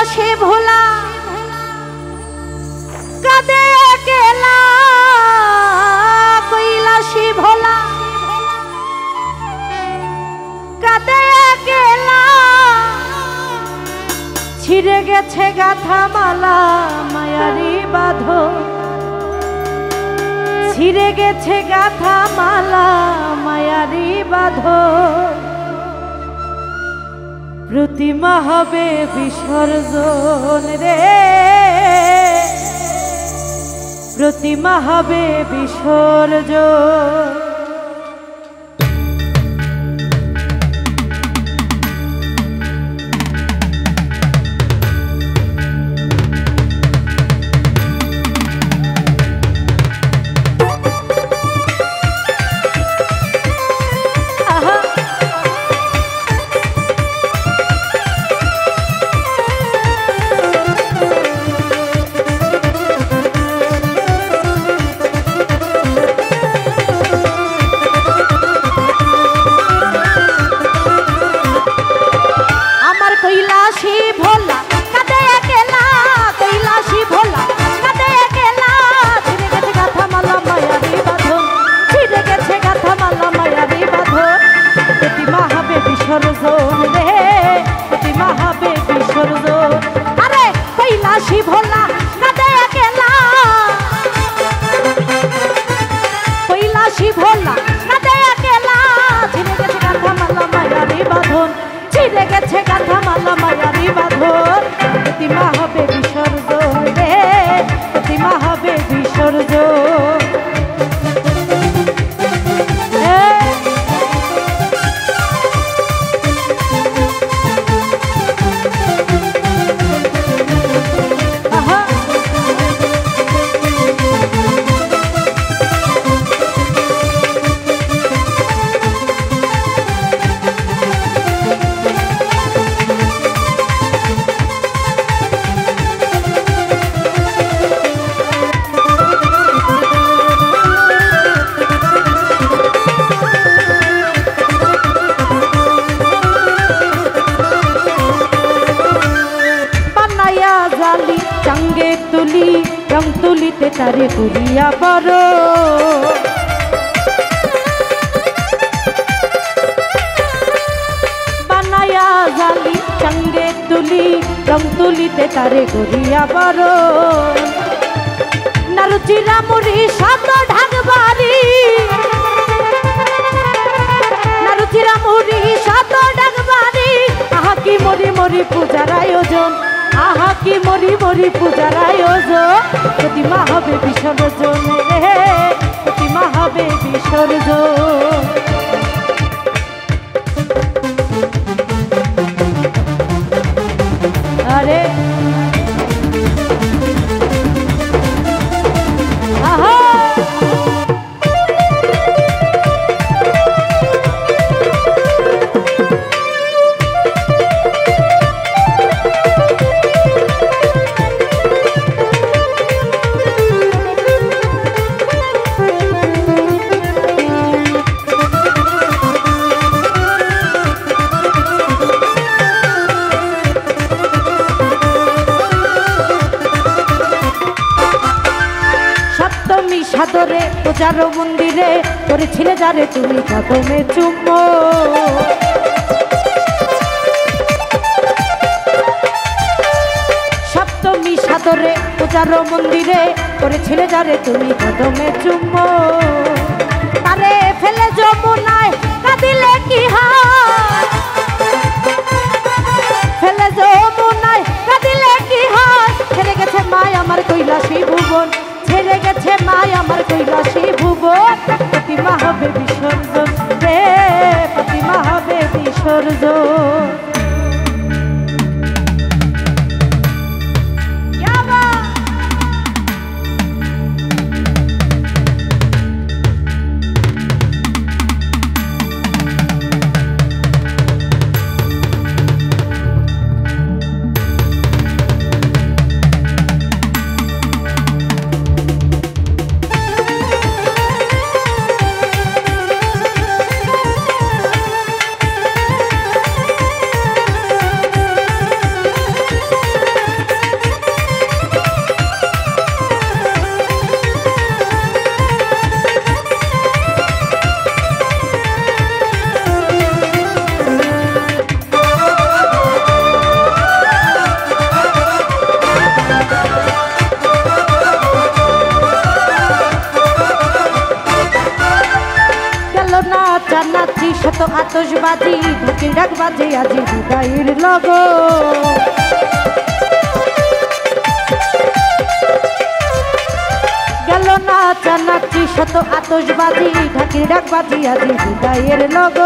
সে ভোলা কাঁদে একলা কৈলাসী ভোলা কাঁদে একলা ছিঁড়ে গেছে গাথা মালা মায়ারি বাঁধো ছিঁড়ে গেছে গাথা মালা মায়ারি বাঁধো প্রতিমা হবে বিসর্জন রে প্রতিমা হবে বিসর্জন প্রতিমা হবে বিসর্জন রে প্রতিমা হবে বিসর্জন চাঙ্গে তুলি রং তুলিতে তারে করিয়া বড় বানায়া জালি চাঙ্গে তুলি রং তুলিতে তারে করিয়া বড় নারুচিরা মুড়ি সাত ঢাকবাড়ি নারুচিরা মুড়ি সাত ঢাকবাড়ি আহা কি মরি মরি পূজার আয়োজন আহা কি মরি মরি পূজার আয়োজন প্রতিমা হবে বিসর্জন রে প্রতিমা হবে বিসর্জন আরে আহা সাদরে পূজার মন্দিরে করেছিলে যারে তুমি কদমে চুম্বো সপ্তমী সাদরে পূজার মন্দিরে করেছিলে যারে তুমি কদমে চুম্বো তারে ফেলে যমুনায় কাঁদিলে কি হয় ফেলে যমুনায় কাঁদিলে কি হয় ছেড়ে গেছে মায় আমার কৈলাসী ভুবন ছেড়ে গেছে মায় আমার কৈলাসী ভুবন প্রতিমা হবে বিসর্জন রে প্রতিমা হবে বিসর্জন শত আতশবাজি ঢাকি ডাক বাজে আজি বিদায়ের লগ গেল না চানাচি শত আতশবাজি ঢাকি ডাক বাজি আজি বিদায়ের লগ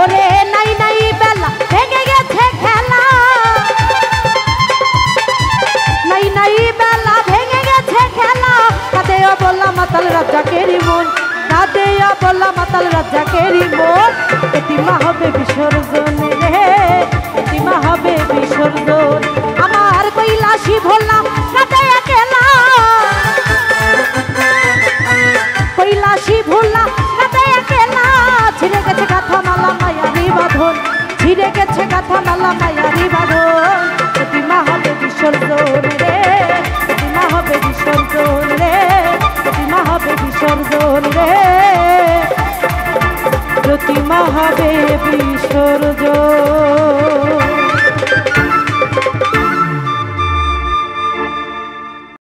ওরে নাই নাই বেলা ভেঙে গেছে খেলা নাই নাই বেলা ভেঙে গেছে খেলা কাঁদেও বললাম মাতাল রাজ্জাকেরই মন কাঁদেও বললাম মাতাল রাজ্জাকেরই মন এতিমা হবে বিসর্জন রে এতিমা হবে বিসর্জন আমার কৈলাসী ভোলা কাঁদে একলা কৈলাসী ভোলা কাঁদে একলা ছিঁড়ে গেছে গাথা মালা মায়ারি বাঁধন ছিঁড়ে গেছে গাথা মালা মায়ারি বাঁধন এতিমা হবে বিসর্জন রে এতিমা হবে বিসর্জন রে এতিমা হবে বিসর্জন রে প্রতিমা হবে বিসর্জন।